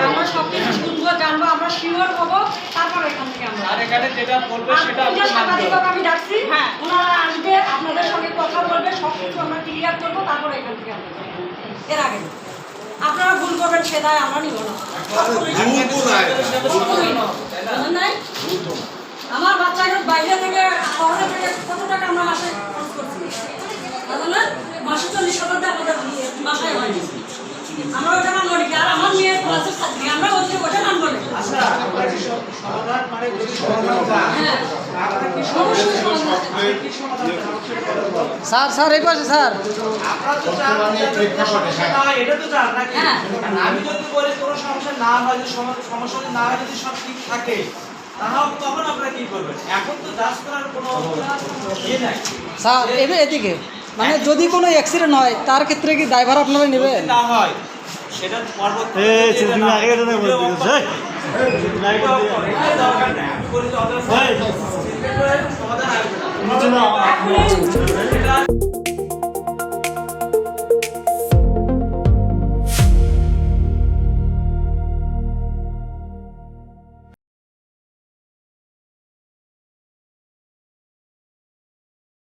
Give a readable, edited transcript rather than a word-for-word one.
আমরা সবকিছু শুনবো, জানবো, আমরা শিওর হবো, তারপর এখান থেকে আমরা আর এখানে যেটা বলবে সেটা আমি ডাকছি, হ্যাঁ ওনারা আসবে, আপনাদের সঙ্গে কথা বলবে, সবকিছু আমরা ক্লিয়ার করবো, তারপর এখান থেকে আমরা এর আগে আপনারা ভুল করবেন সেটাই আমরা নিব না। আমার বাচ্চাকে বাইরে থেকে শহরে থেকে কত টাকা আমরা মাসে খরচ করছি, মাসে 40,000 টাকা আমাদের বাসায় হয়। আমরা ওটা মান করি, আর আমার মেয়ের ক্লাসে থাকি, আমরা ওটা মান করি। স্যার স্যার এই পাশে স্যার এটা তো জান নাকি? আমি যদি বলি কোনো সমস্যা না হয়, সমস্যা না হয়, যদি সব ঠিক থাকে তাহলে তখন আপনারা কি করবেন? এখন তো জাস্ট করার কোনো ইয়ে নাই স্যার। এদিকে মানে যদি কোনো অ্যাক্সিডেন্ট হয় তার ক্ষেত্রে কি ড্রাইভার আপনারা নেবেন? না হয় সেটা পরবর্তী দরকার নেই।